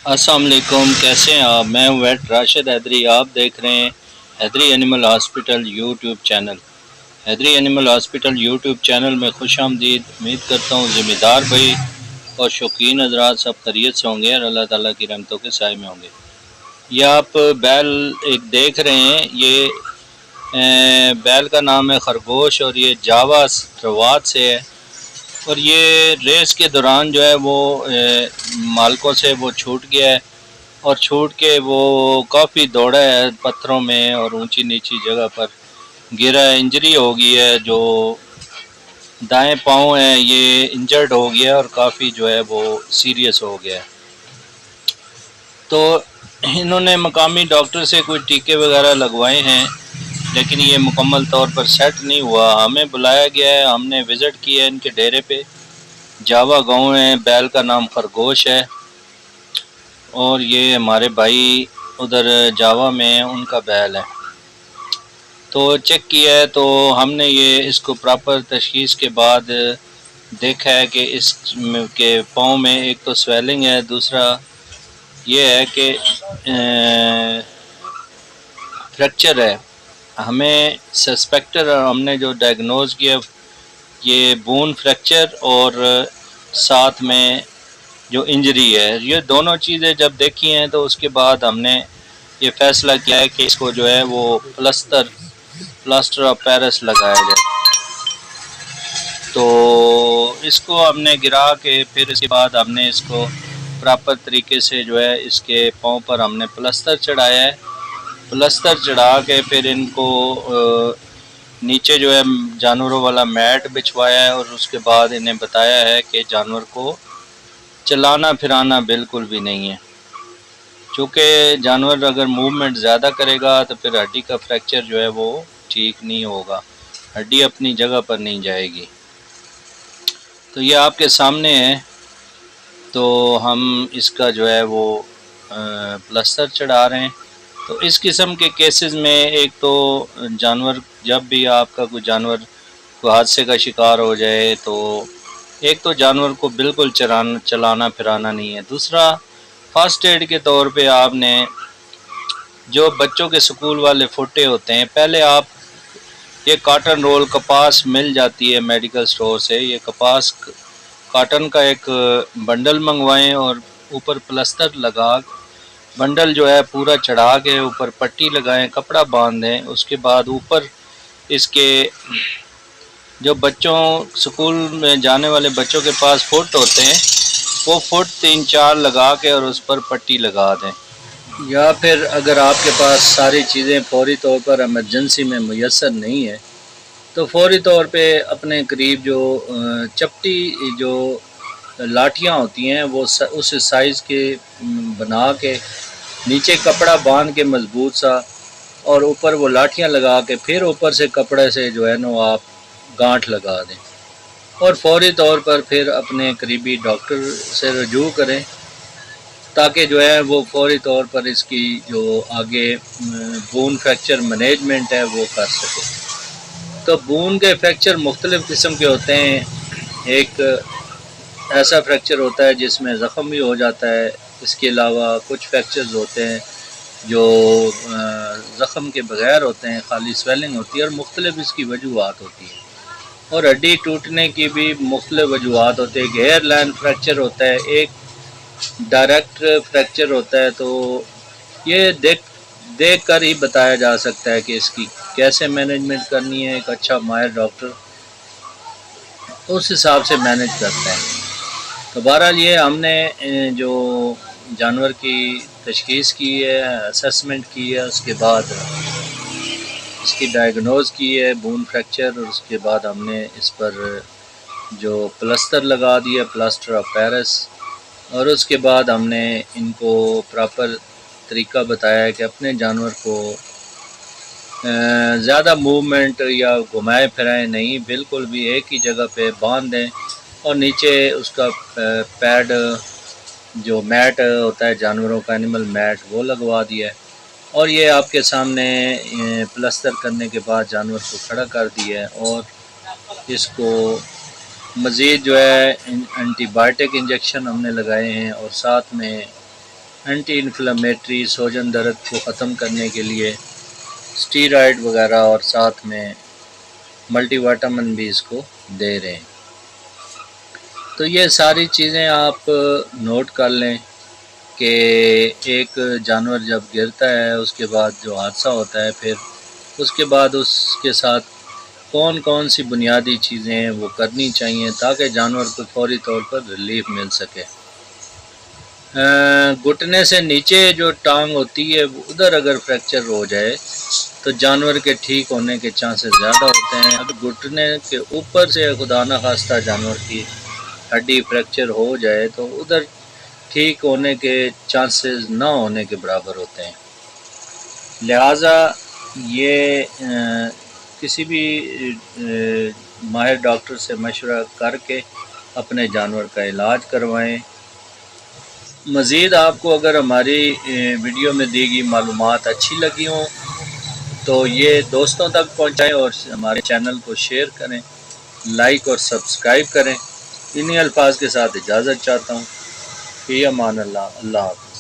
السلام علیکم، کیسے ہیں آپ؟ میں ہوں ویٹ راشد حیدری۔ آپ دیکھ رہے ہیں حیدری اینیمل ہاسپٹل یوٹیوب چینل۔ حیدری اینیمل ہاسپٹل یوٹیوب چینل میں خوش آمدید۔ امید کرتا ہوں ذمہ دار بھائی اور شوقین حضرات سب خیریت سے ہوں گے اور اللہ تعالیٰ کی رحمتوں کے سائے میں ہوں گے۔ یہ آپ بیل ایک دیکھ رہے ہیں، یہ بیل کا نام ہے خرگوش، اور یہ جاوا روات سے ہے، اور یہ ریس کے دوران جو ہے وہ مالکوں سے وہ چھوٹ گیا ہے، اور چھوٹ کے وہ کافی دوڑا ہے پتھروں میں اور اونچی نیچی جگہ پر گرا ہے، انجری ہو گئی ہے، جو دائیں پاؤں ہے یہ انجرڈ ہو گیا ہے اور کافی جو ہے وہ سیریس ہو گیا ہے۔ تو انہوں نے مقامی ڈاکٹر سے کوئی ٹیکے وغیرہ لگوائے ہیں، لیکن یہ مکمل طور پر سیٹ نہیں ہوا۔ ہمیں بلایا گیا ہے، ہم نے وزٹ کیا ہے ان کے ڈیرے پہ۔ جاوا گاؤں ہے، بیل کا نام خرگوش ہے، اور یہ ہمارے بھائی ادھر جاوا میں ان کا بیل ہے۔ تو چیک کیا ہے تو ہم نے اس کو پراپر تشخیص کے بعد دیکھا ہے کہ اس کے پاؤں میں ایک تو سویلنگ ہے، دوسرا یہ ہے کہ فریکچر ہے۔ ہمیں سسپیکٹر ہم نے جو ڈائگنوز کیا یہ بون فریکچر اور ساتھ میں جو انجری ہے، یہ دونوں چیزیں جب دیکھی ہیں تو اس کے بعد ہم نے یہ فیصلہ کیا ہے کہ اس کو جو ہے وہ پلاسٹر آف پیرس لگایا جائے۔ تو اس کو ہم نے گرا کے پھر اس کے بعد ہم نے اس کو پراپر طریقے سے جو ہے اس کے پاؤں پر ہم نے پلستر چڑھایا ہے۔ پلستر چڑھا کے پھر ان کو نیچے جو ہے جانوروں والا میٹ بچھوایا ہے، اور اس کے بعد انہیں بتایا ہے کہ جانور کو چلانا پھرانا بالکل بھی نہیں ہے، چونکہ جانور اگر موومنٹ زیادہ کرے گا تو پھر ہڈی کا فریکچر جو ہے وہ ٹھیک نہیں ہوگا، ہڈی اپنی جگہ پر نہیں جائے گی۔ تو یہ آپ کے سامنے ہے، تو ہم اس کا جو ہے وہ پلستر چڑھا رہے ہیں۔ تو اس قسم کے کیسز میں ایک تو جانور جب بھی آپ کا کوئی جانور کوئی حادثے کا شکار ہو جائے تو ایک تو جانور کو بالکل چلانا پھرانا نہیں ہے، دوسرا فرسٹ ایڈ کے طور پہ آپ نے جو بچوں کے سکول والے فوٹے ہوتے ہیں، پہلے آپ یہ کاٹن رول کپاس مل جاتی ہے میڈیکل سٹور سے، یہ کپاس کاٹن کا ایک بنڈل منگوائیں اور اوپر پلستر لگا بنڈل جو ہے پورا چڑھا کے اوپر پٹی لگائیں، کپڑا باندھیں، اس کے بعد اوپر اس کے جو بچوں سکول میں جانے والے بچوں کے پاس فٹ ہوتے ہیں وہ فٹ 3-4 لگا کے اور اس پر پٹی لگا دیں، یا پھر اگر آپ کے پاس ساری چیزیں فوری طور پر ایمرجنسی میں میسر نہیں ہے تو فوری طور پہ اپنے قریب جو چپٹی جو لاٹھیاں ہوتی ہیں وہ اس سائز کے بنا کے نیچے کپڑا باندھ کے مضبوط سا، اور اوپر وہ لاٹھیاں لگا کے پھر اوپر سے کپڑے سے جو ہے نا آپ گانٹھ لگا دیں، اور فوری طور پر پھر اپنے قریبی ڈاکٹر سے رجوع کریں تاکہ جو ہے وہ فوری طور پر اس کی جو آگے بون فریکچر مینجمنٹ ہے وہ کر سکے۔ تو بون کے فریکچر مختلف قسم کے ہوتے ہیں، ایک ایسا فریکچر ہوتا ہے جس میں زخم بھی ہو جاتا ہے، اس کے علاوہ کچھ فریکچرز ہوتے ہیں جو زخم کے بغیر ہوتے ہیں، خالی سویلنگ ہوتی ہے، اور مختلف اس کی وجوہات ہوتی ہیں، اور ہڈی ٹوٹنے کی بھی مختلف وجوہات ہوتی ہے۔ ایک ہیئر لائن فریکچر ہوتا ہے، ایک ڈائریکٹ فریکچر ہوتا ہے۔ تو یہ دیکھ کر ہی بتایا جا سکتا ہے کہ اس کی کیسے مینجمنٹ کرنی ہے، ایک اچھا ماہر ڈاکٹر اس حساب سے مینج کرتا ہے۔ تو بہرحال یہ ہم نے جو جانور کی تشخیص کی ہے، اسسمنٹ کی ہے، اس کے بعد اس کی ڈائگنوز کی ہے بون فریکچر، اور اس کے بعد ہم نے اس پر جو پلستر لگا دیا پلاسٹر آف پیرس، اور اس کے بعد ہم نے ان کو پراپر طریقہ بتایا ہے کہ اپنے جانور کو زیادہ موومنٹ یا گھمائے پھرائیں نہیں، بالکل بھی ایک ہی جگہ پہ باندھ دیں، اور نیچے اس کا پیڈ جو میٹ ہوتا ہے جانوروں کا اینیمل میٹ وہ لگوا دیا ہے، اور یہ آپ کے سامنے پلستر کرنے کے بعد جانور کو کھڑا کر دیا ہے، اور اس کو مزید جو ہے اینٹی بائیوٹک انجیکشن ہم نے لگائے ہیں، اور ساتھ میں اینٹی انفلیمیٹری سوجن درد کو ختم کرنے کے لیے اسٹیرائڈ وغیرہ اور ساتھ میں ملٹی وائٹامن بھی اس کو دے رہے ہیں۔ تو یہ ساری چیزیں آپ نوٹ کر لیں کہ ایک جانور جب گرتا ہے اس کے بعد جو حادثہ ہوتا ہے، پھر اس کے بعد اس کے ساتھ کون کون سی بنیادی چیزیں ہیں وہ کرنی چاہیے تاکہ جانور کو فوری طور پر ریلیف مل سکے۔ گھٹنے سے نیچے جو ٹانگ ہوتی ہے ادھر اگر فریکچر ہو جائے تو جانور کے ٹھیک ہونے کے چانسز زیادہ ہوتے ہیں۔ اگر گھٹنے کے اوپر سے خدا نخواستہ جانور کی ہڈی فریکچر ہو جائے تو ادھر ٹھیک ہونے کے چانسز نہ ہونے کے برابر ہوتے ہیں۔ لہٰذا یہ کسی بھی ماہر ڈاکٹر سے مشورہ کر کے اپنے جانور کا علاج کروائیں۔ مزید آپ کو اگر ہماری ویڈیو میں دی گئی معلومات اچھی لگی ہوں تو یہ دوستوں تک پہنچائیں اور ہمارے چینل کو شیئر کریں، لائک اور سبسکرائب کریں۔ انہی الفاظ کے ساتھ اجازت چاہتا ہوں۔ فی امان اللہ، اللہ حافظ۔